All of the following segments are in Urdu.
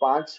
5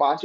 5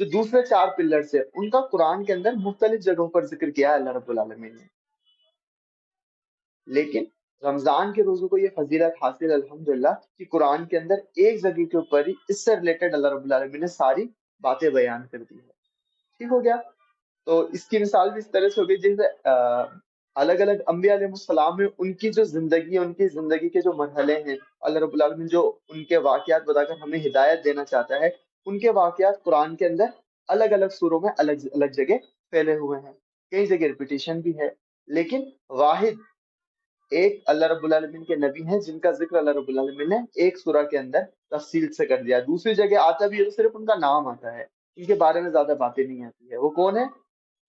جو دوسرے 4 پلرز ہیں ان کا قرآن کے اندر مختلف جگہوں پر ذکر کیا ہے اللہ رب العالمین نے، لیکن رمضان کے روزوں کو یہ فضیلت حاصل الحمدللہ کہ قرآن کے اندر ایک جگہ کے اوپر ہی اس سے ریلیٹڈ اللہ رب العالمین نے ساری باتیں بیان کر دی ہے. ٹھیک ہو گیا. تو اس کی مثال بھی اس طرح سے ہو گئی جیسے الگ الگ انبیاء علیہ السلام میں ان کی جو زندگی ہے، ان کی زندگی کے جو مرحلے ہیں، اللہ رب العالمین جو ان کے واقعات بتا کر ہمیں ہدایت دینا چاہتا ہے، ان کے واقعات قرآن کے اندر الگ الگ سوروں میں الگ الگ جگہ پھیلے ہوئے ہیں. کئی جگہ ریپیٹیشن بھی ہے، لیکن واحد ایک اللہ رب العالمین کے نبی ہیں جن کا ذکر اللہ رب العالمین نے ایک سورہ کے اندر تفصیل سے کر دیا. دوسری جگہ آتا بھی ہے تو صرف ان کا نام آتا ہے، ان کے بارے میں زیادہ باتیں نہیں آتی ہے. وہ کون ہے؟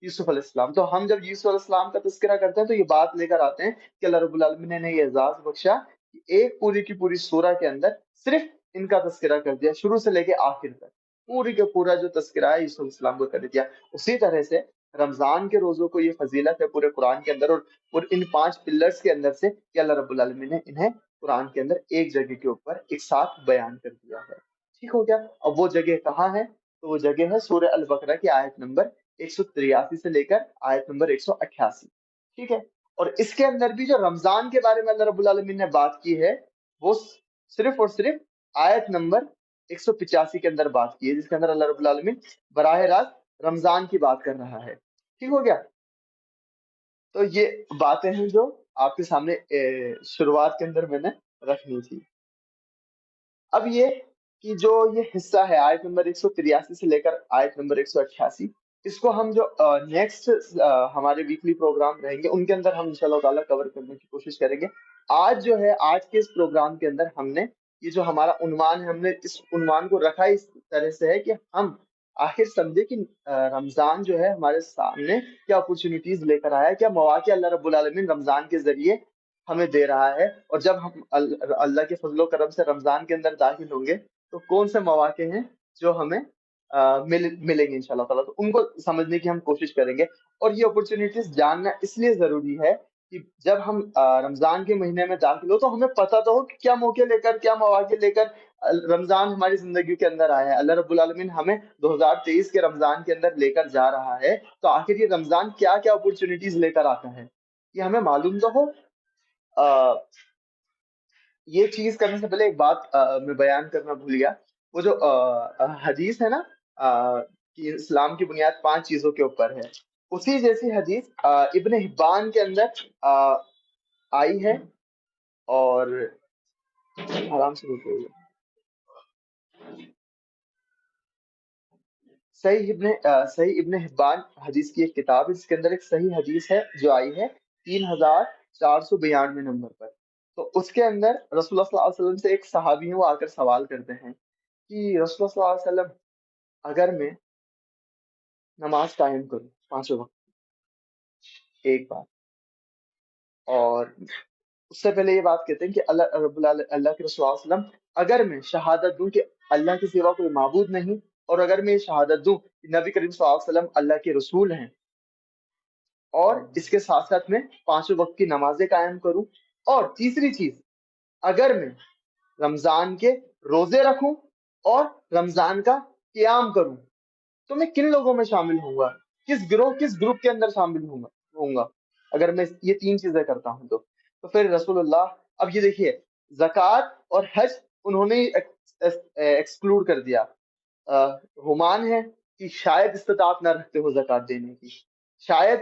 یوسف علیہ السلام. تو ہم جب یوسف علیہ السلام کا تذکرہ کرتے ہیں تو یہ بات لے کر آتے ہیں کہ اللہ رب العالمین نے یہ اعزاز بخشا کہ ایک پوری کی پوری سورہ کے اندر صرف ان کا تذکرہ کر دیا، شروع سے لے کے آخر تک پوری کے پورا جو تذکرہ ہے یوسف علیہ السلام کو کر دیا. اسی طرح سے رمضان کے روزوں کو یہ فضیلت ہے پورے قرآن کے اندر، اور ان 5 پلرز کے اندر سے کہ اللہ رب العالمین نے انہیں قرآن کے اندر ایک جگہ کے اوپر ایک ساتھ بیان کر دیا ہے. ٹھیک ہو گیا. اب وہ جگہ کہاں ہے؟ تو وہ جگہ ہے سورہ البقرہ کی آیت نمبر 183 سے لے کر آیت نمبر 188. ٹھیک ہے. اور اس کے اندر بھی جو رمضان کے بارے میں اللہ رب العالمین نے بات کی ہے وہ صرف اور صرف آیت نمبر 185 کے اندر بات کی ہے، جس کے اندر اللہ رب العالمین براہ راست رمضان کی بات کر رہا ہے. ٹھیک ہو گیا. تو یہ باتیں ہیں جو آپ کے سامنے شروعات کے اندر میں نے رکھنی تھی. اب یہ کہ جو یہ حصہ ہے آیت نمبر 183 سے لے کر آیت نمبر 188، اس کو ہم جو نیکسٹ ہمارے ویکلی پروگرام رہیں گے ان کے اندر ہم انشاءاللہ تعالیٰ کور کرنے کی کوشش کریں گے. آج جو ہے آج کے اس پروگرام کے اندر ہم نے یہ جو ہمارا عنوان ہے، ہم نے اس عنوان کو رکھا اس طرح سے ہے کہ ہم آخر سمجھے کہ رمضان جو ہے ہمارے سامنے کیا اپرچونیٹیز لے کر آیا ہے، کیا مواقع اللہ رب العالمین رمضان کے ذریعے ہمیں دے رہا ہے، اور جب ہم اللہ کے فضل و کرم سے رمضان کے اندر داخل ہوں گے تو کون سے مواقع ہیں جو ہمیں ملیں گے انشاءاللہ تعالیٰ. تو ان کو سمجھنے کی ہم کوشش کریں گے. اور یہ اپرچونیٹیز جاننا اس لیے ضروری ہے کہ جب ہم رمضان کے مہینے میں داخل ہو تو ہمیں پتہ تو ہو کہ کیا موقع لے کر، کیا مواقع لے کر رمضان ہماری زندگی کے اندر آیا ہے. اللہ رب العالمین ہمیں 2023 کے رمضان کے اندر لے کر جا رہا ہے، تو آخر یہ رمضان کیا کیا اپرچونیٹیز لے کر آتا ہے یہ ہمیں معلوم تو ہو. یہ چیز کرنے سے پہلے ایک بات میں بیان کرنا بھول گیا. وہ جو حدیث ہے نا کہ اسلام کی بنیاد 5 چیزوں کے اوپر ہے، اسی جیسی حدیث ابن حبان کے اندر آئی ہے. اور آرام سے رکیے. صحیح ابن حبان حدیث کی ایک کتاب ہے جس کے اندر ایک صحیح حدیث ہے جو آئی ہے 3492 نمبر پر. تو اس کے اندر رسول اللہ صلی اللہ علیہ وسلم سے ایک صحابی ہیں، وہ آ کر سوال کرتے ہیں کہ رسول اللہ صلی اللہ علیہ وسلم اگر میں نماز قائم کروں 5 وقت ایک بار، اور اس سے پہلے یہ بات کہتے ہیں کہ اللہ رب اللہ کے رسول صلی اللہ علیہ وسلم اگر میں شہادت دوں کہ اللہ کے سوا کوئی معبود نہیں، اور اگر میں یہ شہادت دوں کہ نبی کریم صلی اللہ علیہ وسلم اللہ کے رسول ہیں، اور اس کے ساتھ ساتھ میں 5 وقت کی نمازیں قائم کروں، اور تیسری چیز اگر میں رمضان کے روزے رکھوں اور رمضان کا قیام کروں، تو میں کن لوگوں میں شامل ہوں گا، کس گروہ کس گروپ کے اندر شامل ہوں گا اگر میں یہ 3 چیزیں کرتا ہوں. تو پھر رسول اللہ، اب یہ دیکھیے زکوٰۃ اور حج انہوں نے ایکسکلوڈ کر دیا. گمان ہے کہ شاید استطاعت نہ رکھتے ہو زکوٰۃ دینے کی، شاید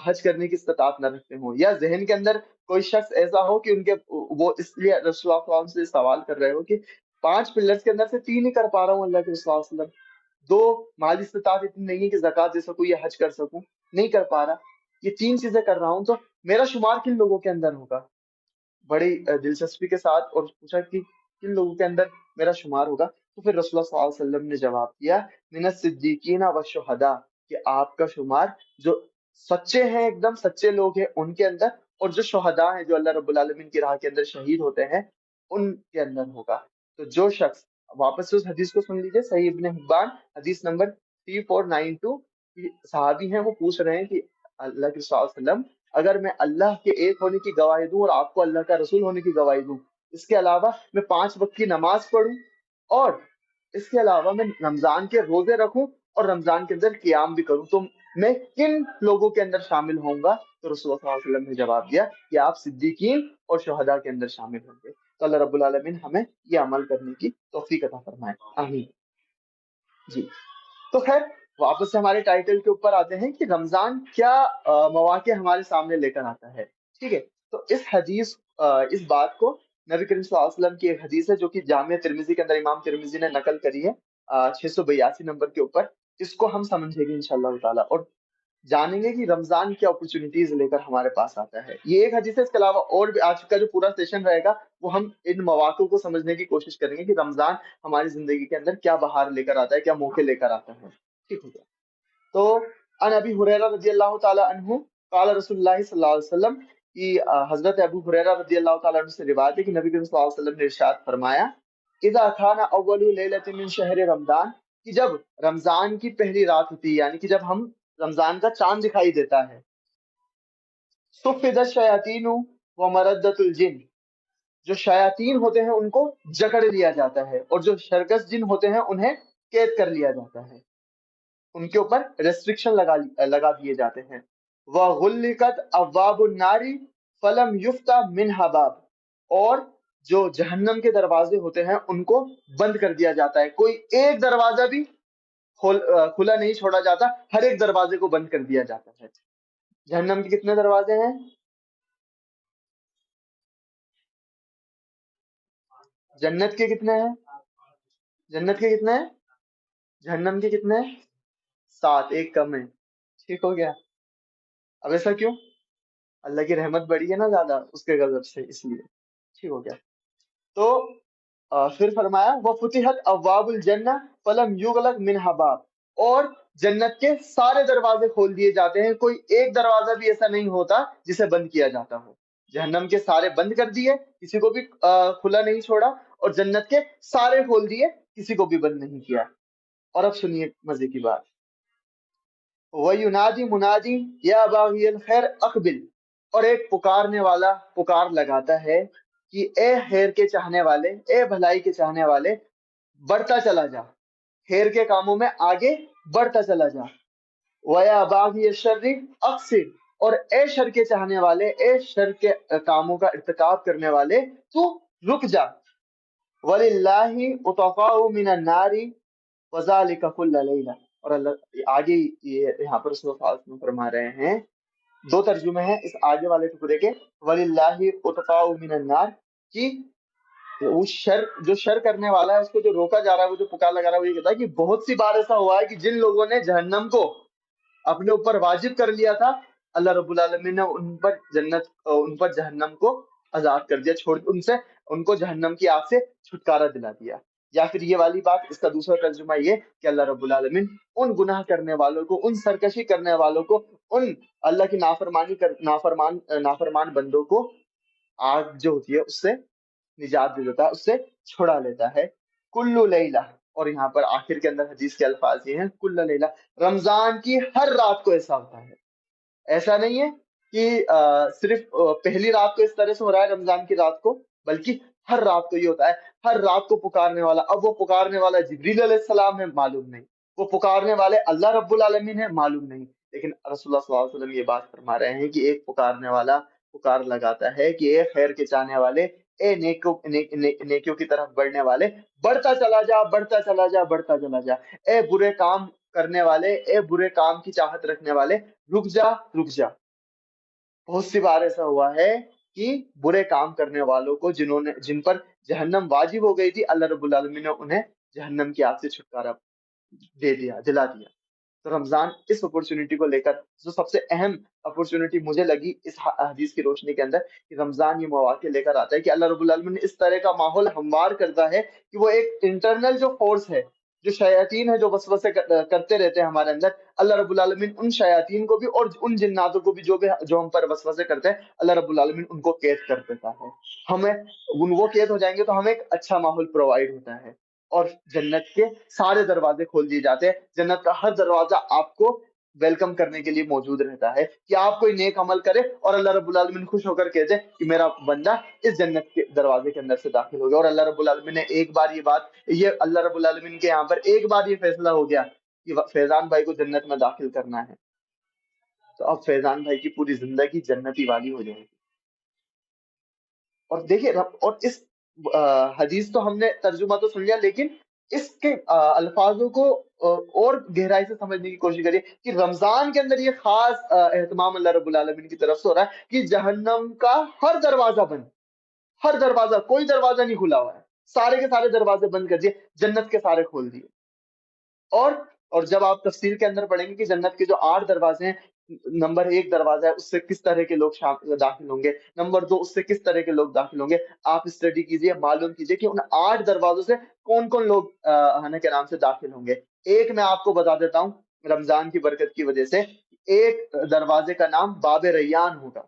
حج کرنے کی استطاعت نہ رکھتے ہوں، یا ذہن کے اندر کوئی شخص ایسا ہو کہ ان کے وہ اس لیے رسول اللہ صلی اللہ علیہ وسلم سے سوال کر رہے ہو کہ 5 پلرز کے اندر سے 3 ہی کر پا رہا ہوں اللہ کے رسول صلی اللہ علیہ وسلم، 2 مالی استطاعت اتنی نہیں ہے کہ زکوٰۃ دے سکوں یا حج کر سکوں، نہیں کر پا رہا، یہ 3 چیزیں کر رہا ہوں، تو میرا شمار کن لوگوں کے اندر ہوگا. بڑی دلچسپی کے ساتھ اور پوچھا کہ کن لوگوں کے اندر میرا شمار ہوگا. تو پھر رسول اللہ صلی اللہ علیہ وسلم نے جواب دیا من الصدیقین والشہداء، کہ آپ کا شمار جو سچے ہیں، ایک دم سچے لوگ ہیں ان کے اندر، اور جو شہداء ہیں جو اللہ رب العالمین کی راہ کے اندر شہید ہوتے ہیں ان کے اندر ہوگا. تو جو شخص، واپس سے اس حدیث کو سن لیجیے، صحیح ابن حبان حدیث نمبر 3492، صحابی ہیں وہ پوچھ رہے ہیں کہ اللہ کے صلی اللہ علیہ وسلم اگر میں اللہ کے ایک ہونے کی گواہی دوں اور آپ کو اللہ کا رسول ہونے کی گواہی دوں، اس کے علاوہ میں 5 وقت کی نماز پڑھوں، اور اس کے علاوہ میں رمضان کے روزے رکھوں اور رمضان کے اندر قیام بھی کروں تو میں کن لوگوں کے اندر شامل ہوں گا؟ تو رسول اللہ صلی اللہ علیہ وسلم نے جواب دیا کہ آپ صدیقین اور شہداء کے اندر شامل ہوں گے۔ تو اللہ رب العالمین ہمیں یہ عمل کرنے کی توفیق عطا فرمائے، آمین جی۔ تو خیر واپس سے ہمارے ٹائٹل کے اوپر آتے ہیں کہ رمضان کیا مواقع ہمارے سامنے لے کر آتا ہے، ٹھیک ہے۔ تو اس حدیث اس بات کو نبی کریم صلی اللہ علیہ وسلم کی ایک حدیث ہے جو کہ جامع ترمذی کے اندر امام ترمذی نے نقل کری ہے 682 نمبر کے اوپر، اس کو ہم سمجھیں گے انشاءاللہ تعالیٰ اور جانیں گے کہ رمضان کیا اپرچونیٹیز لے کر ہمارے پاس آتا ہے۔ یہ ایک حدیث ہے، اس کے علاوہ اور بھی آج کا جو پورا سیشن رہے گا وہ ہم ان مواقع کو سمجھنے کی کوشش کریں گے کہ رمضان ہماری زندگی کے اندر کیا بہار لے کر آتا ہے، کیا موقع لے کر آتا ہے، ٹھیک ہے۔ تو ان ابی ہریرہ رضی اللہ تعالی عنہ قال رسول اللہ صلی اللہ علیہ وسلم کی حضرت ابو ہریرہ رضی اللہ تعالی عنہ سے روایت ہے کہ نبی کریم صلی اللہ علیہ وسلم نے ارشاد فرمایا اذا کان اول لیلۃ من شہر رمضان، کہ جب رمضان کی پہلی رات ہوتی ہے، یعنی کہ جب ہم رمضان کا چاند دکھائی دیتا ہے، صفد الشیاطین و مردۃ الجن، جو شیاطین ہوتے ہیں ان کو جکڑ لیا جاتا ہے اور جو شرکس جن ہوتے ہیں انہیں قید کر لیا جاتا ہے، ان کے اوپر ریسٹرکشن لگا دیے جاتے ہیں۔ وَغُلِّقَتْ أَبْوَابُ النَّارِ فَلَمْ يُفْتَحْ مِنْهَا باب، اور جو جہنم کے دروازے ہوتے ہیں ان کو بند کر دیا جاتا ہے، کوئی ایک دروازہ بھی کھلا نہیں چھوڑا جاتا، ہر ایک دروازے کو بند کر دیا جاتا ہے۔ جہنم کے کتنے دروازے ہیں؟ جنت کے کتنے ہیں؟ جنت کے کتنے ہیں؟ جہنم کے کتنے ہیں؟ 7، ایک کم ہے، ٹھیک ہو گیا۔ اب ایسا کیوں؟ اللہ کی رحمت بڑی ہے نا زیادہ اس کے غضب سے، اس لیے ٹھیک ہو گیا۔ تو پھر فرمایا وہ فتحت ابواب الجنہ فلم یغلق منها باب، اور جنت کے سارے دروازے کھول دیے جاتے ہیں، کوئی ایک دروازہ بھی ایسا نہیں ہوتا جسے بند کیا جاتا ہو۔ جہنم کے سارے بند کر دیے، کسی کو بھی کھلا نہیں چھوڑا، اور جنت کے سارے کھول دیے، کسی کو بھی بند نہیں کیا۔ اور اب سنیے مزے کی بات، وَيُنَادِي مُنَادٍ يَا بَاغِيَ الْخَيْرِ أَقْبِلْ، اور ایک پکارنے والا پکار لگاتا ہے کہ اے خیر کے چاہنے والے، اے بھلائی کے چاہنے والے، بڑھتا چلا جا، خیر کے کاموں میں آگے بڑھتا چلا جا۔ وَيَا بَاغِيَ الشَّرِّ أَقْصِرْ، اور اے شر کے چاہنے والے، اے شر کے کاموں کا ارتکاب کرنے والے، تو رک جا۔ وَلِلَّهِ عُتَقَاءُ مِنَ النَّارِ وَذَلِكَ كُلَّ لَيْلَةٍ، اور اللہ آگے یہاں پر رسول اللہ صلی اللہ علیہ وسلم فرما رہے ہیں، دو ترجمے ہیں اس آگے والے ٹکڑے کے، وَلِلَّهِ عُتَقَاءُ مِنَ النَّارِ، کہ وہ جو شر کرنے والا ہے اس کو جو روکا جا رہا ہے، وہ جو پکار لگا رہا ہے، وہ یہ کہتا ہے کہ بہت سی بار ایسا ہوا ہے کہ جن لوگوں نے جہنم کو اپنے اوپر واجب کر لیا تھا، اللہ رب العالمین نے ان پر جہنم کو آزاد کر دیا، چھوڑ ان کو جہنم کی آگ سے چھٹکارا دلا دیا۔ یا پھر یہ والی بات، اس کا دوسرا ترجمہ یہ کہ اللہ رب العالمین ان گناہ کرنے والوں کو، ان سرکشی کرنے والوں کو، ان اللہ کی نافرمان بندوں کو آگ جو ہوتی ہے اس سے نجات دے دیتا ہے، اس سے چھڑا لیتا ہے۔ کلو لیلہ، اور یہاں پر آخر کے اندر حدیث کے الفاظ یہ ہیں، کل لیلہ، رمضان کی ہر رات کو ایسا ہوتا ہے۔ ایسا نہیں ہے کہ صرف پہلی رات کو اس طرح سے ہو رہا ہے رمضان کی رات کو، بلکہ ہر رات کو یہ ہوتا ہے، ہر رات کو پکارنے والا، اب وہ پکارنے والا جبریل علیہ السلام ہے معلوم نہیں، وہ پکارنے والے اللہ رب العالمین ہے معلوم نہیں، لیکن رسول اللہ صلی اللہ علیہ وسلم یہ بات فرما رہے ہیں کہ ایک پکارنے والا پکار لگاتا ہے کہ اے خیر کے چاہنے والے، اے نیکیوں کی طرف بڑھنے والے، بڑھتا چلا جا، بڑھتا چلا جا، بڑھتا چلا جا، اے برے کام کرنے والے، اے برے کام کی چاہت رکھنے والے، رک جا، رک جا۔ بہت سی بار ایسا ہوا ہے کہ برے کام کرنے والوں کو جن پر جہنم واجب ہو گئی تھی، اللہ رب العالمین نے انہیں جہنم کی آگ سے چھٹکارا دلا دیا۔ تو رمضان اس اپرچونٹی کو لے کر جو سب سے اہم اپرچونٹی مجھے لگی اس حدیث کی روشنی کے اندر، کہ رمضان یہ مواقع لے کر آتا ہے کہ اللہ رب العالمین نے اس طرح کا ماحول ہموار کرتا ہے کہ وہ ایک انٹرنل جو فورس ہے، جو شیاطین ہے جو وسوسے کرتے رہتے ہیں ہمارے اندر، اللہ رب العالمین ان شیاطین کو بھی اور ان جناتوں کو بھی جو ہم پر وسوسے کرتے ہیں، اللہ رب العالمین ان کو قید کر دیتا ہے۔ ہمیں وہ قید ہو جائیں گے تو ہمیں ایک اچھا ماحول پرووائڈ ہوتا ہے، اور جنت کے سارے دروازے کھول دیے جاتے ہیں، جنت کا ہر دروازہ آپ کو ویلکم کرنے کے لیے موجود رہتا ہے کہ آپ کوئی نیک عمل کرے اور اللہ رب العالمین خوش ہو کر کہتے ہیں کہ میرا بندہ اس جنت کے دروازے کے اندر سے داخل ہو گیا۔ اور اللہ رب العالمین نے ایک بار یہ اللہ رب العالمین کے یہاں پر ایک بار یہ فیصلہ ہو گیا کہ فیضان بھائی کو جنت میں داخل کرنا ہے، تو اب فیضان بھائی کی پوری زندگی جنتی والی ہو جائے گی۔ اور دیکھیے اور اس حدیث تو ہم نے ترجمہ تو سن لیا، لیکن اس کے الفاظوں کو اور گہرائی سے سمجھنے کی کوشش کریے کہ رمضان کے اندر یہ خاص اہتمام اللہ رب العالمین کی طرف سے ہو رہا ہے کہ جہنم کا ہر دروازہ بند، ہر دروازہ، کوئی دروازہ نہیں کھلا ہوا ہے، سارے کے سارے دروازے بند کر دیے، جنت کے سارے کھول دیے۔ اور اور جب آپ تفسیر کے اندر پڑھیں گے کہ جنت کے جو 8 دروازے ہیں، نمبر 1 دروازہ ہے، اس سے کس طرح کے لوگ داخل ہوں گے، نمبر 2 اس سے کس طرح کے لوگ داخل ہوں گے، آپ اسٹڈی کیجئے، معلوم کیجئے کہ ان 8 دروازوں سے کون کون لوگ ہنا کے نام سے داخل ہوں گے۔ ایک میں آپ کو بتا دیتا ہوں رمضان کی برکت کی وجہ سے، ایک دروازے کا نام باب ریان ہوگا،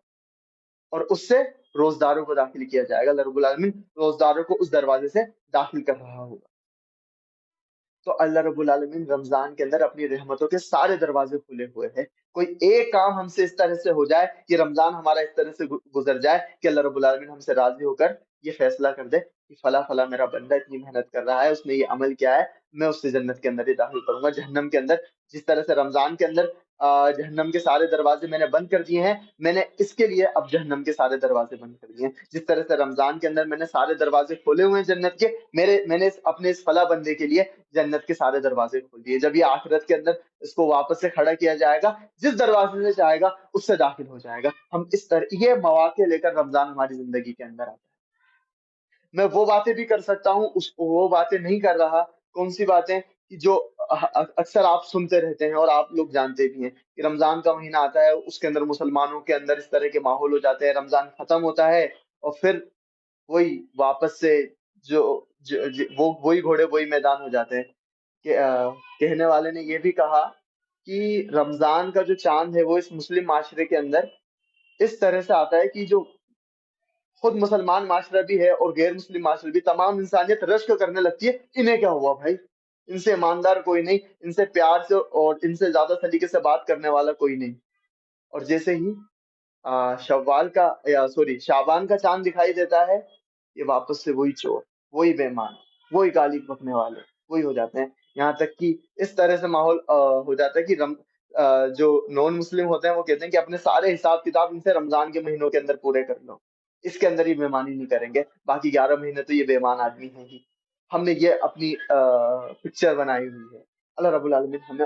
اور اس سے روزداروں کو داخل کیا جائے گا، اللہ رب العالمین روزداروں کو اس دروازے سے داخل کر رہا ہوگا۔ تو اللہ رب العالمین رمضان کے اندر اپنی رحمتوں کے سارے دروازے کھلے ہوئے ہیں۔ کوئی ایک کام ہم سے اس طرح سے ہو جائے کہ رمضان ہمارا اس طرح سے گزر جائے کہ اللہ رب العالمین ہم سے راضی ہو کر یہ فیصلہ کر دے کہ فلاں فلاں میرا بندہ اتنی محنت کر رہا ہے، اس نے یہ عمل کیا ہے، میں اس سے جنت کے اندر ہی داخل کروں گا۔ جہنم کے اندر جس طرح سے رمضان کے اندر جہنم کے سارے دروازے میں نے بند کر دیے ہیں، میں نے اس کے لیے اب جہنم کے سارے دروازے بند کر دیے ہیں۔ جس طرح سے رمضان کے اندر میں نے سارے دروازے کھولے ہوئے ہیں جنت کے، میں نے اپنے اس فلاں بندے کے لیے جنت کے سارے دروازے کھول دیے۔ جب یہ آخرت کے اندر اس کو واپس سے کھڑا کیا جائے گا، جس دروازے سے چاہے گا اس سے داخل ہو جائے گا۔ ہم اس طرح یہ مواقع لے کر رمضان ہماری زندگی کے اندر آتا ہے۔ میں وہ باتیں بھی کر سکتا ہوں، وہ باتیں نہیں کر رہا۔ کون سی باتیں؟ کہ جو اکثر آپ سنتے رہتے ہیں اور آپ لوگ جانتے بھی ہیں کہ رمضان کا مہینہ آتا ہے، اس کے اندر مسلمانوں کے اندر اس طرح کے ماحول ہو جاتے ہیں، رمضان ختم ہوتا ہے اور پھر وہی واپس سے جو وہی گھوڑے وہی میدان ہو جاتے ہیں۔ کہ کہنے والے نے یہ بھی کہا کہ رمضان کا جو چاند ہے وہ اس مسلم معاشرے کے اندر اس طرح سے آتا ہے کہ جو خود مسلمان معاشرہ بھی ہے اور غیر مسلم معاشرہ بھی، تمام انسانیت رشک کرنے لگتی ہے، انہیں کیا ہوا بھائی، ان سے ایماندار کوئی نہیں، ان سے پیار سے اور ان سے زیادہ سلیقے سے بات کرنے والا کوئی نہیں۔ اور جیسے ہی شوال کا یا سوری شعبان کا چاند دکھائی دیتا ہے، یہ واپس سے وہی چور، وہی بے ایمان، وہی گالی بکنے والے وہی ہو جاتے ہیں۔ یہاں تک کہ اس طرح سے ماحول ہو جاتا ہے کہ جو نان مسلم ہوتے ہیں وہ کہتے ہیں کہ اپنے سارے حساب کتاب ان سے رمضان کے مہینوں کے اندر پورے کر لو، اس کے اندر یہ بے ایمانی نہیں کریں گے، باقی 11 مہینے تو یہ بے ایمان آدمی ہیں ہی۔ ہم نے یہ اپنی پکچر بنائی ہوئی ہے۔ اللہ رب العالمین ہمیں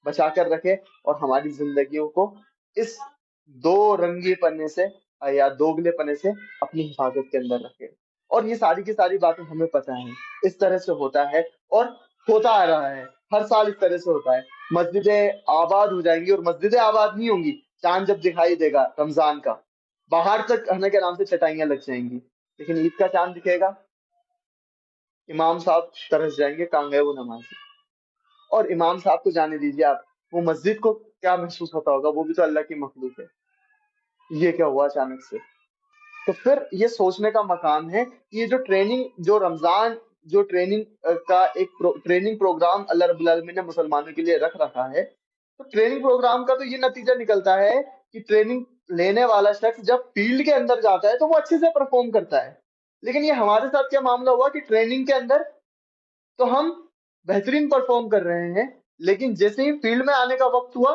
بچا کر رکھے اور ہماری زندگیوں کو اس دو رنگی پنے سے یا دوگلے پنے سے اپنی حفاظت کے اندر رکھے۔ اور یہ ساری کی ساری باتیں ہمیں پتہ ہیں، اس طرح سے ہوتا ہے اور ہوتا آ رہا ہے، ہر سال اس طرح سے ہوتا ہے۔ مسجدیں آباد ہو جائیں گی اور مسجدیں آباد نہیں ہوں گی چاند جب دکھائی دے گا رمضان کا، باہر تک ہنے کے نام سے چٹائیاں لگ جائیں گی، لیکن عید کا چاند دکھے گا، امام صاحب ترس جائیں گے، کہاں گئے وہ نمازی۔ اور امام صاحب کو جانے دیجیے آپ، وہ مسجد کو کیا محسوس ہوتا ہوگا، وہ بھی تو اللہ کی مخلوق ہے، یہ کیا ہوا اچانک سے۔ تو پھر یہ سوچنے کا مقام ہے کہ یہ جو ٹریننگ، جو رمضان جو ٹریننگ کا ایک ٹریننگ پروگرام اللہ رب العالمین نے مسلمانوں کے لیے رکھ رکھا ہے، تو ٹریننگ پروگرام کا تو یہ نتیجہ نکلتا ہے کہ ٹریننگ لینے والا شخص جب فیلڈ کے اندر جاتا ہے تو وہ اچھے سے پرفارم کرتا ہے۔ لیکن یہ ہمارے ساتھ کیا معاملہ ہوا کہ ٹریننگ کے اندر تو ہم بہترین پرفارم کر رہے ہیں، لیکن جیسے ہی فیلڈ میں آنے کا وقت ہوا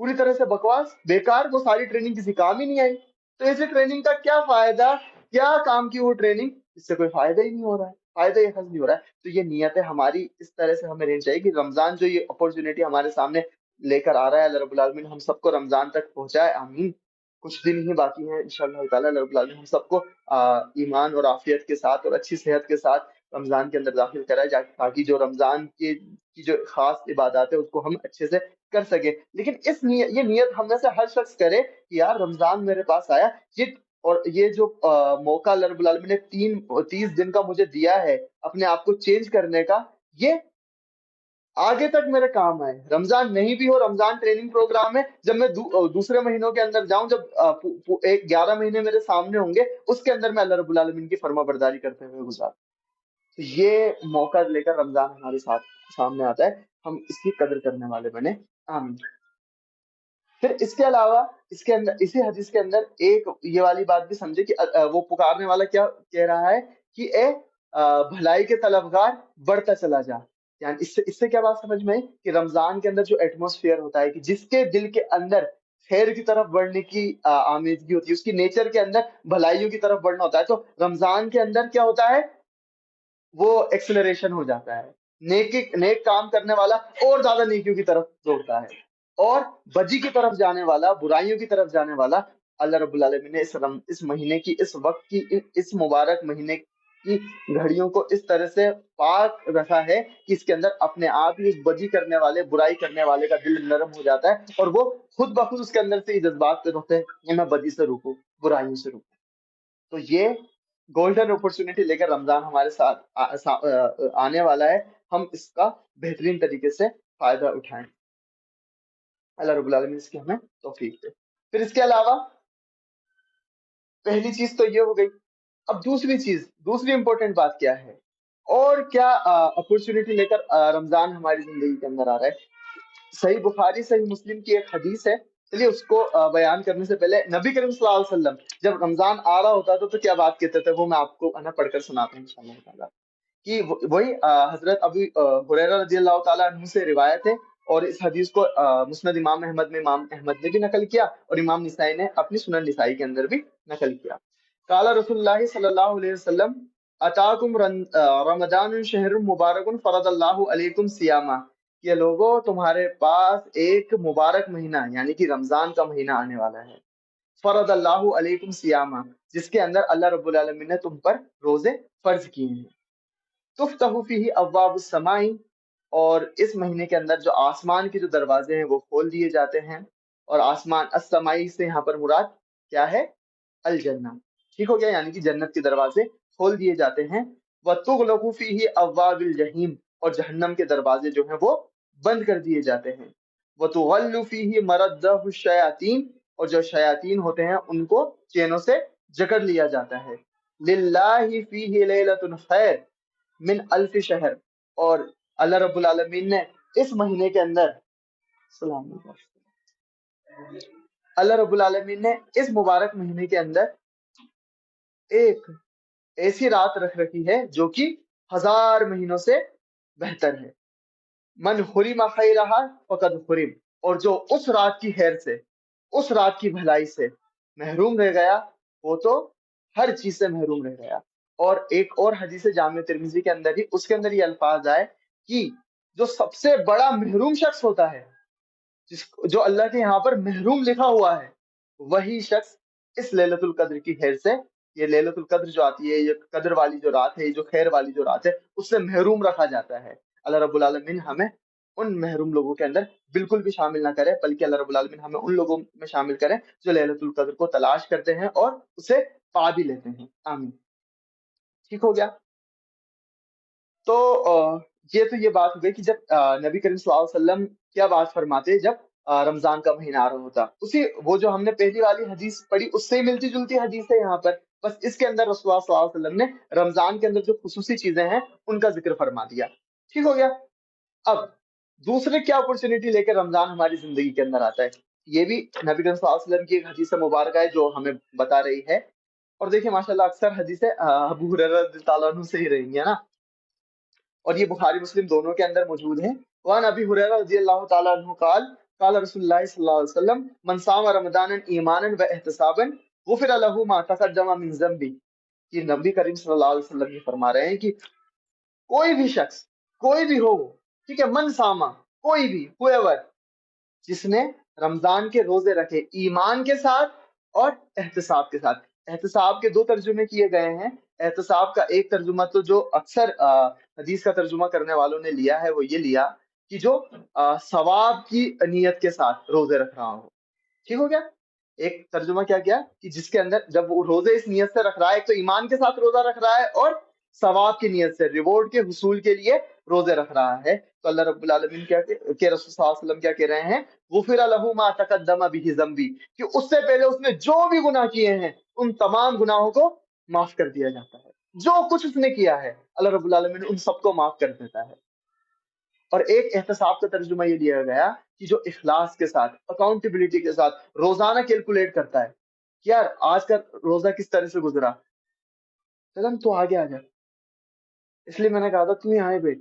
پوری طرح سے بکواس، بیکار، وہ ساری ٹریننگ کسی کام ہی نہیں آئی۔ تو ایسے ٹریننگ کا کیا فائدہ، کیا کام کی وہ ٹریننگ، اس سے کوئی فائدہ ہی نہیں ہو رہا ہے، فائدہ یہ حاصل نہیں ہو رہا ہے۔ تو یہ نیتیں ہماری اس طرح سے ہمیں رہنی چاہیے کہ رمضان جو یہ اپورچونیٹی ہمارے سامنے لے کر آ رہا ہے، اللہ رب العالمین ہم سب کو رمضان تک پہنچائے، آمین۔ کچھ دن ہی باقی ہیں انشاءاللہ تعالیٰ، اللہ رب العالمین ہم سب کو ایمان اور عافیت کے ساتھ اور اچھی صحت کے ساتھ رمضان کے اندر داخل کرائے، تاکہ جو رمضان کی جو خاص عبادات ہے اس کو ہم اچھے سے کر سکے۔ لیکن یہ نیت ہم میں سے ہر شخص کرے کہ یار رمضان میرے پاس آیا، اور یہ جو موقع اللہ رب العالمین نے 30 دن کا مجھے دیا ہے اپنے آپ کو چینج کرنے کا، یہ آگے تک میرے کام آئے۔ رمضان نہیں بھی ہو، رمضان ٹریننگ پروگرام ہے، جب میں دوسرے مہینوں کے اندر جاؤں، جب 11 مہینے میرے سامنے ہوں گے، اس کے اندر میں اللہ رب العالمین کی فرما برداری کرتے ہوئے گزاروں۔ تو یہ موقع لے کر رمضان ہمارے سامنے آتا ہے، ہم اس کی قدر کرنے والے بنے، آمین۔ پھر اس کے علاوہ اس کے اندر اسی حدیث کے اندر ایک یہ والی بات بھی سمجھے کہ وہ پکارنے والا کیا کہہ رہا ہے کہ اے بھلائی کے طلبگار بڑھتا چلا جا، یعنی اس سے کیا بات سمجھ میں آئی کہ رمضان کے اندر جو ایٹموسفیئر ہوتا ہے کہ جس کے دل کے اندر خیر کی طرف بڑھنے کی آمیزگی ہوتی ہے، اس کی نیچر کے اندر بھلائیوں کی طرف بڑھنا ہوتا ہے، تو رمضان کے اندر کیا ہوتا ہے، وہ ایکسلریشن ہو جاتا ہے، نیک کام کرنے والا اور زیادہ نیکیوں کی طرف دوڑتا ہے، اور بدی کی طرف جانے والا، برائیوں کی طرف جانے والا، اللہ رب العالمین نے اس مہینے کی، اس وقت کی، اس مبارک مہینے کی گھڑیوں کو اس طرح سے پاک رکھا ہے کہ اس کے اندر اپنے آپ ہی اس بدی کرنے والے، برائی کرنے والے کا دل نرم ہو جاتا ہے، اور وہ خود بخود اس کے اندر سے یہ جذبات پیدا ہوتے ہیں کہ میں بدی سے روکوں، برائیوں سے روکوں۔ تو یہ گولڈن اپرچونٹی لے کر رمضان ہمارے ساتھ آنے والا ہے، ہم اس کا بہترین طریقے سے فائدہ اٹھائیں۔ اللہ رب العالمین اس کی ہمیں توفیق دے۔ پھر اس کے علاوہ پہلی چیز تو یہ ہو گئی، اب دوسری چیز، دوسری امپورٹنٹ بات کیا ہے، اور کیا اپرچونٹی لے کر رمضان ہماری زندگی کے اندر آ رہا ہے۔ صحیح بخاری، صحیح مسلم کی ایک حدیث ہے، چلیے اس کو بیان کرنے سے پہلے نبی کریم صلی اللہ علیہ وسلم جب رمضان آ رہا ہوتا تھا تو کیا بات کہتے تھے، وہ میں آپ کو پڑھ کر سناتا ہوں انشاءاللہ تعالیٰ، کہ وہی حضرت ابو ہریرہ رضی اللہ تعالیٰ عنہ سے روایت ہے، اور اس حدیث کو مسند امام احمد میں امام احمد نے بھی نقل کیا، اور امام نسائی نے اپنی سنن نسائی کے اندر بھی نقل کیا۔ قال رسول اللہ صلی اللہ علیہ وسلم اتاکم رمضان شہر مبارک فرض اللہ علیکم سیامہ، یہ لوگوں تمہارے پاس ایک مبارک مہینہ یعنی کہ رمضان کا مہینہ آنے والا ہے، فرض اللہ علیکم سیامہ، جس کے اندر اللہ رب العالمین نے تم پر روزے فرض کیے ہیں، تفتح فیہ ابواب السماء، اور اس مہینے کے اندر جو آسمان کے جو دروازے ہیں وہ کھول دیے جاتے ہیں، اور آسمان السمائی سے یہاں پر مراد کیا ہے، الجنہ، ٹھیک ہو گیا، یعنی کہ جنت کے دروازے کھول دیے جاتے ہیں، وتغلق فیہ ابواب الجحیم، اور جہنم کے دروازے جو ہیں وہ بند کر دیے جاتے ہیں، وتغل فیہ مردہ الشیاطین، اور جو شیاطین ہوتے ہیں ان کو چینوں سے جکڑ لیا جاتا ہے، للہ فیہ لیلۃ خیر من الف شہر، اور اللہ رب العالمین نے اس مہینے کے اندر، السلام علیکم، اللہ رب العالمین نے اس مبارک مہینے کے اندر ایک ایسی رات رکھ رکھی ہے جو کہ 1000 مہینوں سے بہتر ہے، من حرم خیرہ فقد حرم، اور جو اس رات کی خیر سے، اس رات کی بھلائی سے محروم رہ گیا وہ تو ہر چیز سے محروم رہ گیا۔ اور ایک اور حدیث جامع ترمذی کے اندر ہی، اس کے اندر یہ الفاظ آئے کہ جو سب سے بڑا محروم شخص ہوتا ہے، جو اللہ کے یہاں پر محروم لکھا ہوا ہے، وہی شخص اس ليلۃ القدر کی خیر سے، یہ ليلۃ القدر جو آتی ہے، یہ قدر والی جو رات ہے، یہ جو خیر والی جو رات ہے، اس سے محروم رکھا جاتا ہے۔ اللہ رب العالمین ہمیں ان محروم لوگوں کے اندر بالکل بھی شامل نہ کرے، بلکہ اللہ رب العالمین ہمیں ان لوگوں میں شامل کرے جو ليلۃ القدر کو تلاش کرتے ہیں اور اسے پا بھی لیتے ہیں، آمین۔ ٹھیک ہو گیا، تو یہ تو یہ بات ہو گئی کہ جب نبی کریم صلی اللہ علیہ وسلم کیا بات فرماتے جب رمضان کا مہینہ آ رہا ہوتا، اسی وہ جو ہم نے پہلی والی حدیث پڑھی اس سے ہی ملتی جلتی حدیث ہے یہاں پر، بس اس کے اندر رسول اللہ صلی اللہ علیہ وسلم نے رمضان کے اندر جو خصوصی چیزیں ہیں ان کا ذکر فرما دیا۔ ٹھیک ہو گیا، اب دوسرے کیا اپرچونٹی لے کر رمضان ہماری زندگی کے اندر آتا ہے، یہ بھی نبی کریم صلی اللہ علیہ وسلم کی ایک حدیث مبارکہ ہے جو ہمیں بتا رہی ہے، اور دیکھیں ماشاءاللہ اکثر حدیثیں ابو ہریرہ رضی اللہ عنہ سے ہی رہیں گی، ہے نا، اور یہ بخاری مسلم دونوں کے اندر موجود ہیں۔ وعن ابی ہریرہ رضی اللہ تعالی عنہ قال قال رسول اللہ صلی اللہ علیہ وسلم من صام رمضان ایمانا و احتسابا غفر له ما تقدم من ذنبه، یہ نبی کریم صلی اللہ علیہ وسلم یہ فرما رہے ہیں کہ کوئی بھی شخص، کوئی بھی ہو، ٹھیک ہے، من صاما، کوئی بھی، whoever، جس نے رمضان کے روزے رکھے ایمان کے ساتھ اور احتساب کے ساتھ۔ احتساب کے دو ترجمے کیے گئے ہیں، احتساب کا ایک ترجمہ تو جو اکثر حدیث کا ترجمہ کرنے والوں نے لیا ہے وہ یہ لیا کہ جو ثواب کی نیت کے ساتھ روزے رکھ رہا ہو، ٹھیک ہو گیا۔ ایک ترجمہ کیا کیا کہ جس کے اندر جب وہ روزے اس نیت سے رکھ رہا ہے، ایک تو ایمان کے ساتھ روزہ رکھ رہا ہے اور ثواب کی نیت سے، ریوارڈ کے حصول کے لیے روزے رکھ رہا ہے، تو اللہ رب العالمین کیا کہ رسول صلی اللہ علیہ وسلم کیا کہہ رہے ہیں، غفر له ما تقدم به ذنبی، کہ اس سے پہلے اس نے جو بھی گناہ کیے ہیں ان تمام گناہوں کو معاف کر دیا جاتا ہے، جو کچھ اس نے کیا ہے اللہ رب العالمین ان سب کو معاف کر دیتا ہے۔ اور ایک احتساب کا ترجمہ یہ لیا گیا کہ جو اخلاص کے ساتھ، اکاؤنٹیبلٹی کے ساتھ روزانہ کیلکولیٹ کرتا ہے کہ یار آج کا روزہ کس طرح سے گزرا، چلن تو آگے آ جا، اس لیے میں نے کہا تھا تم یہاں بیٹھ،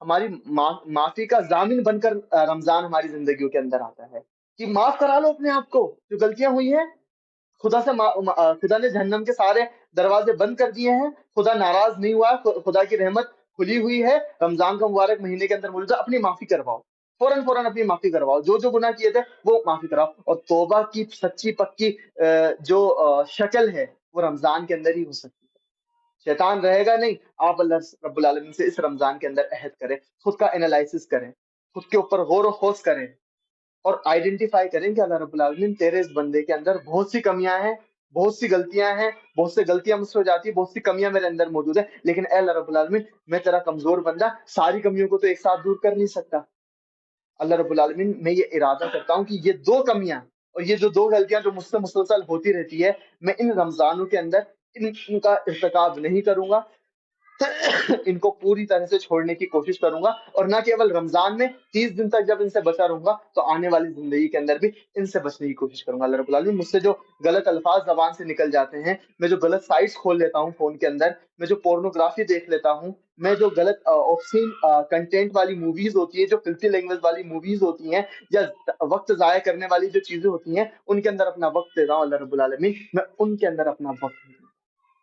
ہماری معافی کا ضامن بن کر رمضان ہماری زندگیوں کے اندر آتا ہے کہ معاف کرا لو اپنے آپ کو، جو غلطیاں ہوئی ہیں خدا سے خدا نے جہنم کے سارے دروازے بند کر دیے ہیں، خدا ناراض نہیں ہوا، خدا کی رحمت کھلی ہوئی ہے، رمضان کا مبارک مہینے کے اندر موجود ہے، اپنی معافی کرواؤ، فوراً فوراً اپنی معافی کرواؤ، جو جو گناہ کیے تھے وہ معافی کراؤ، اور توبہ کی سچی پکی جو شکل ہے وہ رمضان کے اندر ہی ہو سکتی ہے۔ شیطان رہے گا نہیں، آپ اللہ رب العالمین سے اس رمضان کے اندر عہد کریں، خود کا انالائسس کریں، خود کے اوپر غور و خوض کریں، اور آئیڈینٹیفائی کریں کہ اللہ رب العالمین تیرے اس بندے کے اندر بہت سی کمیاں ہیں، بہت سی غلطیاں ہیں، بہت سی غلطیاں مجھ سے ہو جاتی ہیں، بہت سی کمیاں میرے اندر موجود ہیں، لیکن اے اللہ رب العالمین میں تیرا کمزور بندہ ساری کمیوں کو تو ایک ساتھ دور کر نہیں سکتا۔ اللہ رب العالمین میں یہ ارادہ کرتا ہوں کہ یہ دو کمیاں اور یہ جو دو غلطیاں جو مجھ سے مسلسل ہوتی رہتی ہے، میں ان رمضانوں کے اندر ان کا ارتکاب نہیں کروں گا، ان کو پوری طرح سے چھوڑنے کی کوشش کروں گا، اور نہ کیول رمضان میں 30 دن تک جب ان سے بچا رہوں گا تو آنے والی زندگی کے اندر بھی ان سے بچنے کی کوشش کروں گا۔ اللہ رب العالمین مجھ سے جو غلط الفاظ زبان سے نکل جاتے ہیں، میں جو غلط سائٹس کھول لیتا ہوں فون کے اندر، میں جو پورنوگرافی دیکھ لیتا ہوں، میں جو غلط آبسین کنٹینٹ والی موویز ہوتی ہیں، جو فلٹی لینگویج والی موویز ہوتی ہیں، یا وقت ضائع کرنے والی جو چیزیں ہوتی ہیں، ان کے اندر اپنا وقت دے رہا ہوں اللہ رب العالمین، میں ان کے اندر اپنا وقت دوں گا۔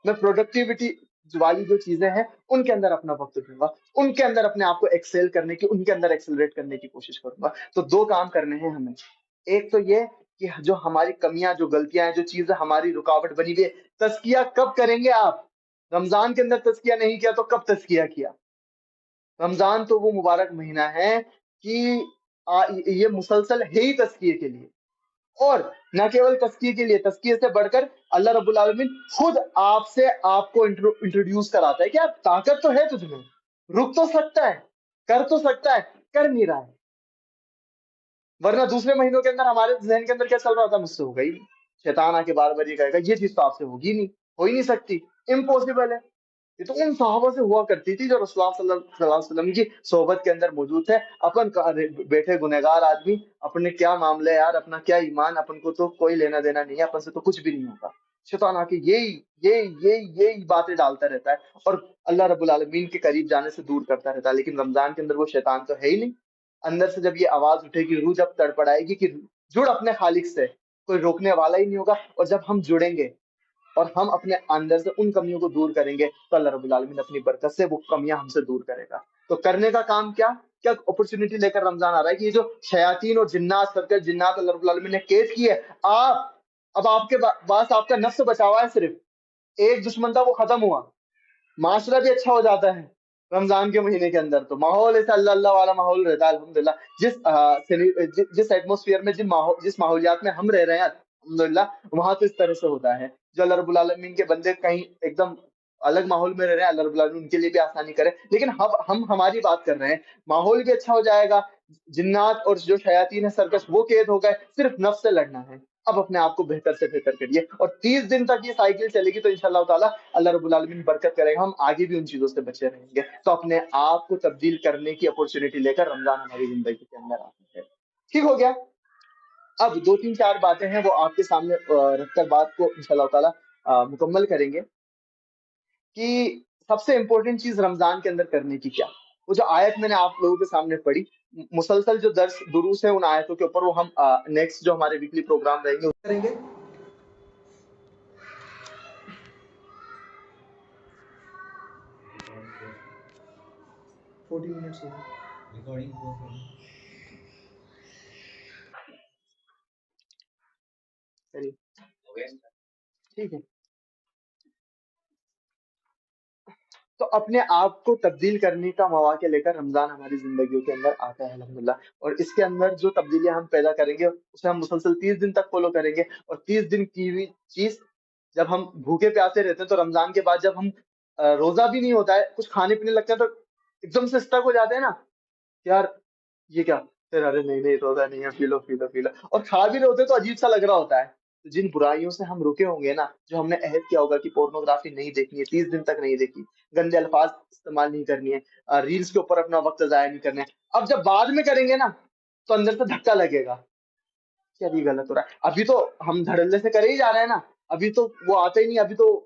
میں پروڈکٹیوٹی والی جو چیزیں ہیں ان کے اندر اپنا وقت دوں گا، ان کے اندر اپنے آپ کو ایکسیل کرنے کی، ان کے اندر ایکسلریٹ کرنے کی کوشش کروں گا۔ تو دو کام کرنے ہیں ہمیں، ایک تو یہ کہ جو ہماری کمیاں، جو غلطیاں ہیں، جو چیزیں ہماری رکاوٹ بنی ہوئی ہے، تزکیہ کب کریں گے آپ؟ رمضان کے اندر تزکیہ نہیں کیا تو کب تزکیہ کیا؟ رمضان تو وہ مبارک مہینہ ہے کہ یہ مسلسل ہے ہی تزکیے کے لیے، اور نہ کیول تزکیے کے لیے، تزکیے سے بڑھ کر اللہ رب العالمین خود آپ سے آپ کو انٹروڈیوس کراتا ہے کہ آپ طاقت تو ہے تجھ میں، رک تو سکتا ہے، کر تو سکتا ہے، کر نہیں رہا ہے۔ ورنہ دوسرے مہینوں کے اندر ہمارے ذہن کے اندر کیا چل رہا تھا؟ مجھ سے ہو گئی نہیں، شیطان آ کے بار بار یہ کہے گا یہ چیز تو آپ سے ہوگی نہیں، ہو ہی نہیں سکتی، امپوسیبل ہے۔ یہ تو ان صحابہ سے ہوا کرتی تھی جو رسول اللہ صلی اللہ علیہ وسلم کی صحبت کے اندر موجود تھے۔ اپن بیٹھے گنہگار آدمی، اپنے کیا معاملے یار، اپنا کیا ایمان، اپن کو تو کوئی لینا دینا نہیں ہے، اپن سے تو کچھ بھی نہیں ہوگا۔ شیطان آ کے یہی باتیں ڈالتا رہتا ہے اور اللہ رب العالمین کے قریب جانے سے دور کرتا رہتا ہے۔ لیکن رمضان کے اندر وہ شیطان تو ہے ہی نہیں۔ اندر سے جب یہ آواز اٹھے گی، روح جب تڑپڑائے گی کہ جڑ اپنے خالق سے، کوئی روکنے والا ہی نہیں ہوگا، اور جب ہم جڑیں گے اور ہم اپنے اندر سے ان کمیوں کو دور کریں گے تو اللہ رب العالمین اپنی برکت سے وہ کمیاں ہم سے دور کرے گا۔ تو کرنے کا کام کیا اپرچونٹی لے کر رمضان آ رہا ہے کہ یہ جو شیاطین اور جنات، سرکل جنات اللہ رب العالمین نے قید کی ہے، اب آپ کے پاس آپ کا نفس بچا ہوا ہے، صرف ایک دشمن تھا وہ ختم ہوا، معاشرہ بھی اچھا ہو جاتا ہے رمضان کے مہینے کے اندر۔ تو ماحول ایسا اللہ اللہ والا ماحول رہتا ہے الحمدللہ۔ جس ایٹموسفیئر میں جس ماحولیات میں ہم رہ رہے ہیں الحمدللہ، وہاں تو اس طرح سے ہوتا ہے۔ جو اللہ رب العالمین کے بندے کہیں ایک دم الگ ماحول میں رہ رہے ہیں، اللہ رب العالمین ان کے لیے بھی آسانی کرے، لیکن ہم ہماری بات کر رہے ہیں، ماحول بھی اچھا ہو جائے گا، جنات اور جو شیاطین ہے سرکش وہ قید ہو گئے، صرف نفس سے لڑنا ہے۔ اب اپنے آپ کو بہتر سے بہتر کریے، اور 30 دن تک یہ سائیکل چلے گی تو انشاءاللہ تعالیٰ اللہ رب العالمین برکت کرے گا، ہم آگے بھی ان چیزوں سے بچے رہیں گے۔ تو اپنے آپ کو تبدیل کرنے کی اپورچونٹی لے کر رمضان ہماری زندگی کے اندر آتا ہے۔ ٹھیک ہو گیا؟ اب 2 3 4 باتیں ہیں وہ آپ کے سامنے رکھ کر بات کو انشاءاللہ تعالیٰ مکمل کریں گے کہ سب سے امپورٹنٹ چیز رمضان کے اندر کرنے کی کیا۔ وہ جو آیت میں نے آپ لوگوں کے سامنے پڑھی، مسلسل جو دروس ہیں ان آیتوں کے اوپر وہ ہم نیکسٹ جو ہمارے ویکلی پروگرام رہیں گے اس کریں گے۔ 40 منٹس ہو گئے، ٹھیک ہے۔ تو اپنے آپ کو تبدیل کرنے کا مواقع لے کر رمضان ہماری زندگیوں کے اندر آتا ہے الحمدللہ، اور اس کے اندر جو تبدیلیاں ہم پیدا کریں گے اسے ہم مسلسل 30 دن تک فالو کریں گے، اور 30 دن کی ہوئی چیز جب ہم بھوکے پیاسے رہتے ہیں تو رمضان کے بعد جب ہم روزہ بھی نہیں ہوتا ہے، کچھ کھانے پینے لگتے ہیں تو ایک دم سے اسٹک ہو جاتے ہیں نا، یار یہ کیا، پھر ارے نہیں نہیں روزہ نہیں ہے، پی لو پی لو پی لو، اور کھا بھی رہے ہوتے تو عجیب سا لگ رہا ہوتا ہے۔ تو جن برائیوں سے ہم رکے ہوں گے نا، جو ہم نے عہد کیا ہوگا کہ پورنوگرافی نہیں دیکھنی ہے، 30 دن تک نہیں دیکھی، گندے الفاظ استعمال نہیں کرنی ہے، ریلز کے اوپر اپنا وقت ضائع نہیں کرنا ہے، اب جب بعد میں کریں گے نا تو اندر سے دھکا لگے گا کہ ابھی غلط ہو رہا ہے، ابھی تو ہم دھڑلے سے کرے ہی جا رہے ہیں نا، ابھی تو وہ آتے ہی نہیں، ابھی تو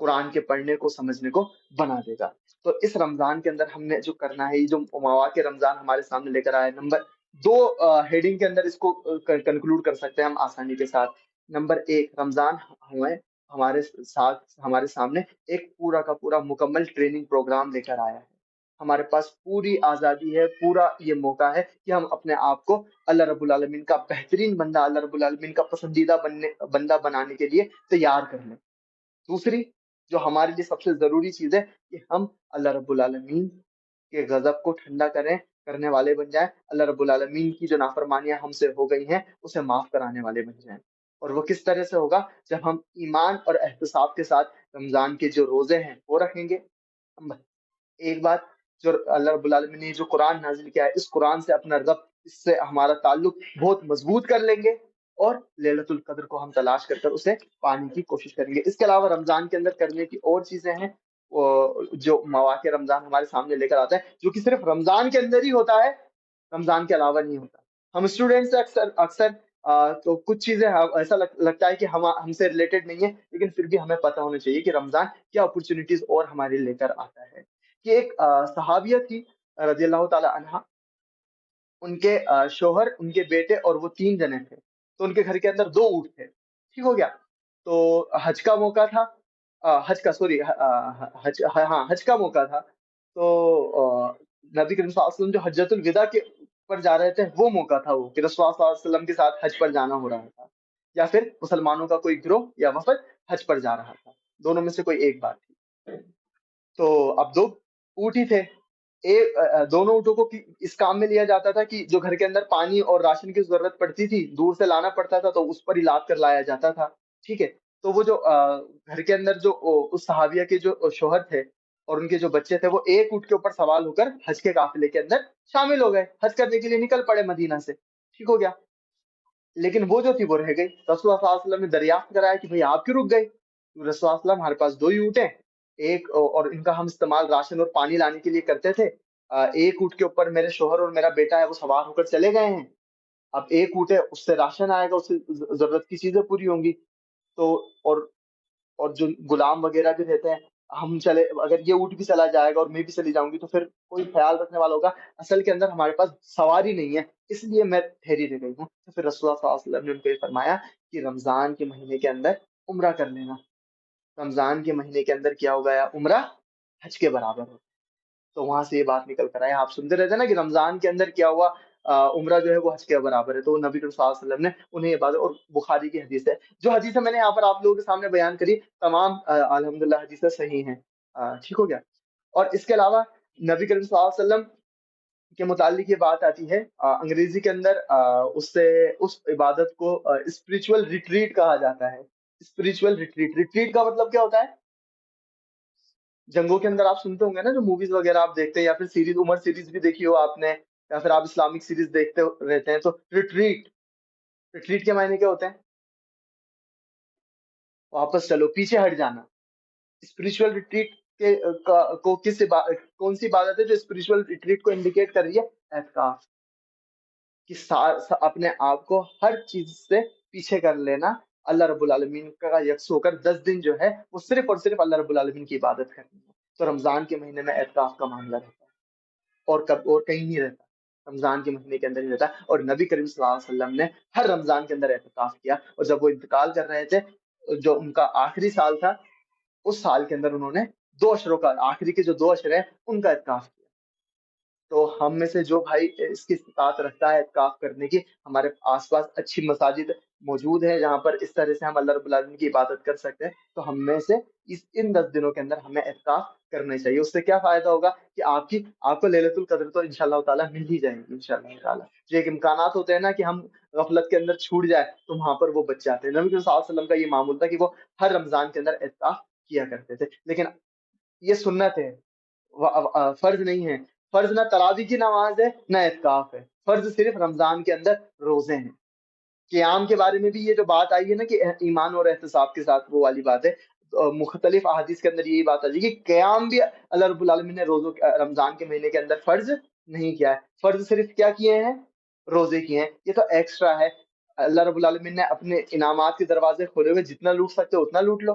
قرآن کے پڑھنے کو سمجھنے کو بنا دے گا۔ تو اس رمضان کے اندر ہم نے جو کرنا ہے، یہ جو مواقع رمضان ہمارے سامنے لے کر آیا ہے، نمبر دو ہیڈنگ کے اندر اس کو کنکلوڈ کر سکتے ہیں ہم آسانی کے ساتھ۔ نمبر ایک، رمضان ہمیں ہمارے ساتھ ہمارے سامنے ایک پورا کا پورا مکمل ٹریننگ پروگرام لے کر آیا ہے۔ ہمارے پاس پوری آزادی ہے، پورا یہ موقع ہے کہ ہم اپنے آپ کو اللہ رب العالمین کا بہترین بندہ، اللہ رب العالمین کا پسندیدہ بندہ بنانے کے لیے تیار کر لیں۔ دوسری جو ہمارے لیے سب سے ضروری چیز ہے کہ ہم اللہ رب العالمین کے غضب کو ٹھنڈا کرنے والے بن جائیں، اللہ رب العالمین کی جو نافرمانیاں ہم سے ہو گئی ہیں اسے معاف کرانے والے بن جائیں۔ اور وہ کس طرح سے ہوگا؟ جب ہم ایمان اور احتساب کے ساتھ رمضان کے جو روزے ہیں وہ رکھیں گے۔ ایک بات، جو اللہ رب العالمین نے جو قرآن نازل کیا ہے، اس قرآن سے اپنا ربط، اس سے ہمارا تعلق بہت مضبوط کر لیں گے، اور ليلۃ القدر کو ہم تلاش کر کر اسے پانے کی کوشش کریں گے۔ اس کے علاوہ رمضان کے اندر کرنے کی اور چیزیں ہیں، جو مواقع رمضان ہمارے سامنے لے کر آتا ہے، جو کہ صرف رمضان کے اندر ہی ہوتا ہے، رمضان کے علاوہ نہیں ہوتا۔ ہم اسٹوڈینٹس اکثر اکثر تو کچھ چیزیں ایسا لگتا ہے کہ ہم سے ریلیٹڈ نہیں ہے، لیکن پھر بھی ہمیں پتہ ہونا چاہیے کہ رمضان کیا اپرچونیٹیز اور ہمارے لے کر آتا ہے۔ کہ ایک صحابیہ تھی رضی اللہ تعالی عنہا، ان کے شوہر، ان کے بیٹے اور وہ 3 جنے تھے، تو ان کے گھر کے اندر 2 اونٹ تھے، ٹھیک ہو گیا؟ تو حج کا موقع تھا، حج کا سوری حج، ہاں حج کا موقع تھا، تو نبی کریم صلی اللہ علیہ وسلم جو حجۃ الوداع کے پر جا رہے تھے، وہ موقع تھا وہ کہ رسول اللہ صلی اللہ علیہ وسلم کے ساتھ حج پر جانا ہو رہا تھا، یا پھر مسلمانوں کا کوئی گروہ یا وفد حج پر جا رہا تھا، دونوں میں سے کوئی ایک بات تھی۔ تو اب 2 اونٹ ہی تھے، دونوں اونٹوں کو اس کام میں لیا جاتا تھا کہ جو گھر کے اندر پانی اور راشن کی ضرورت پڑتی تھی، دور سے لانا پڑتا تھا، تو اس پر ہی لاد کر لایا جاتا تھا، ٹھیک ہے؟ تو وہ جو گھر کے اندر جو اس صحابیہ کے جو شوہر تھے اور ان کے جو بچے تھے، وہ ایک اونٹ کے اوپر سوار ہو کر حج کے قافلے کے اندر شامل ہو گئے، حج کرنے کے لیے نکل پڑے مدینہ سے، ٹھیک ہو گیا؟ لیکن وہ جو تھی وہ رہ گئی۔ رسول اللہ صلی اللہ علیہ وسلم نے دریافت کرایا کہ بھئی آپ کیوں رک گئے؟ رسول اللہ صلی اللہ علیہ وسلم، ہمارے پاس 2 ہی اونٹ ہیں، ایک اور ان کا ہم استعمال راشن اور پانی لانے کے لیے کرتے تھے، ایک اونٹ کے اوپر میرے شوہر اور میرا بیٹا ہے وہ سوار ہو کر چلے گئے ہیں، اب ایک اونٹ ہے، اس سے راشن آئے گا، اس سے ضرورت کی چیزیں پوری ہوں گی، تو اور جو غلام وغیرہ بھی رہتے ہیں، ہم چلے، اگر یہ اونٹ بھی چلا جائے گا اور میں بھی چلی جاؤں گی تو پھر کوئی خیال رکھنے والا ہوگا؟ اصل کے اندر ہمارے پاس سواری نہیں ہے، اس لیے میں ٹھہری رہ گئی ہوں۔ تو پھر رسول اللہ صلی اللہ علیہ وسلم نے ان کو یہ فرمایا کہ رمضان کے مہینے کے اندر عمرہ کر لینا۔ رمضان کے مہینے کے اندر کیا ہو گیا؟ عمرہ حج کے برابر ہو۔ تو وہاں سے یہ بات نکل کر آئے، آپ سنتے رہتے ہیں نا کہ رمضان کے اندر کیا ہوا، عمرہ جو ہے وہ حج کے برابر ہے، تو نبی کریم صلی اللہ علیہ وسلم نے انہیں یہ بات، اور بخاری کی حدیث ہے، جو حدیثیں میں نے یہاں پر آپ لوگوں کے سامنے بیان کری، تمام الحمدللہ حدیثیں صحیح ہیں، ٹھیک ہو گیا؟ اور اس کے علاوہ نبی کریم صلی اللہ علیہ وسلم کے متعلق یہ بات آتی ہے، انگریزی کے اندر اس عبادت کو اسپرچول ریٹریٹ کہا جاتا ہے۔ اسپرچول ریٹریٹ، ریٹریٹ کا مطلب کیا ہوتا ہے؟ جنگوں کے اندر آپ سنتے ہوں گے نا، جو موویز وغیرہ آپ دیکھتے ہیں، یا پھر سیریز، عمر سیریز بھی دیکھی ہو آپ نے، یا پھر آپ اسلامک سیریز دیکھتے رہتے ہیں، تو ریٹریٹ، ریٹریٹ کے معنی کیا ہوتے ہیں؟ واپس چلو، پیچھے ہٹ جانا۔ اسپرچول ریٹریٹ کے کو کون سی عبادت ہے جو اسپرچول ریٹریٹ کو انڈیکیٹ کر رہی ہے؟ اعتکاف، کہ اپنے آپ کو ہر چیز سے پیچھے کر لینا، اللہ رب العالمین کا یکس ہو کر 10 دن جو ہے وہ صرف اور صرف اللہ رب العالمین کی عبادت کرنی ہے۔ تو رمضان کے مہینے میں اعتکاف کا معاملہ رہتا ہے، اور کہیں نہیں رہتا، رمضان کے مہینے کے اندر ہی رہتا ہے۔ اور نبی کریم صلی اللہ علیہ وسلم نے ہر رمضان کے اندر اعتکاف کیا، اور جب وہ انتقال کر رہے تھے، جو ان کا آخری سال تھا، اس سال کے اندر انہوں نے 2 اشروں کا، آخری کے جو 2 اشرے ہیں ان کا اعتکاف کیا۔ تو ہم میں سے جو بھائی اس کی استطاعت رکھتا ہے اعتکاف کرنے کی، ہمارے آس پاس اچھی مساجد موجود ہیں جہاں پر اس طرح سے ہم اللہ رب العالمین کی عبادت کر سکتے ہیں، تو ہم میں سے ان 10 دنوں کے اندر ہمیں اعتکاف کرنا چاہیے۔ اس سے کیا فائدہ ہوگا کہ آپ کو ليلۃ القدر تو انشاءاللہ تعالیٰ مل ہی جائیں گی انشاءاللہ تعالیٰ۔ جو ایک امکانات ہوتے ہیں نا کہ ہم غفلت کے اندر چھوٹ جائے، تو وہاں پر وہ بچ جاتے ہیں۔ نبی صلی اللہ علیہ وسلم کا یہ معمول تھا کہ وہ ہر رمضان کے اندر اعتکاف کیا کرتے تھے، لیکن یہ سنت ہے، فرض نہیں ہے۔ فرض نہ تراویح کی نماز ہے، نہ اعتکاف ہے، فرض صرف رمضان کے اندر روزے ہیں۔ قیام کے بارے میں بھی یہ جو بات آئی ہے نا کہ ایمان اور احتساب کے ساتھ، وہ والی بات ہے، مختلف احادیث کے اندر یہی بات آ جائے گی، قیام بھی اللہ رب العالمین نے رمضان کے مہینے کے اندر فرض نہیں کیا ہے، فرض صرف کیا کیے ہیں؟ روزے کیے ہیں، یہ تو ایکسٹرا ہے۔ اللہ رب العالمین نے اپنے انعامات کے دروازے کھولے ہوئے، جتنا لوٹ سکتے ہو اتنا لوٹ لو۔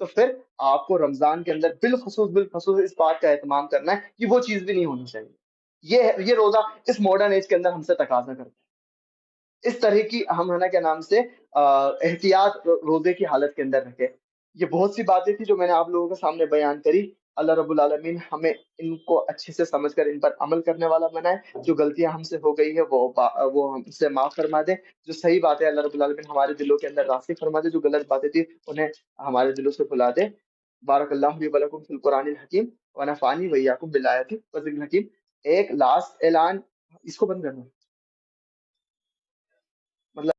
تو پھر آپ کو رمضان کے اندر بالخصوص اس بات کا اہتمام کرنا ہے کہ وہ چیز بھی نہیں ہونی چاہیے. یہ روزہ اس ماڈرن ایج کے اندر ہم سے تقاضا کرتا ہے اس طرح کی ہم ہے نا کیا نام سے احتیاط روزے کی حالت کے اندر رکھے. یہ بہت سی باتیں تھی جو میں نے آپ لوگوں کے سامنے بیان کری. اللہ رب العالمین ہمیں ان کو اچھے سے سمجھ کر ان پر عمل کرنے والا بنائے. جو غلطیاں ہم سے ہو گئی ہے وہ ہم سے معاف فرما دے. جو صحیح باتیں اللہ رب العالمین ہمارے دلوں کے اندر راسخ فرما دے. جو غلط باتیں تھی انہیں ہمارے دلوں سے بھلا دے. بارک اللہ لی ولکم فی القرآن الحکیم ونفعنی وإیاکم بالآیات والذکر الحکیم. ایک لاسٹ اعلان، اس کو بند کرنا.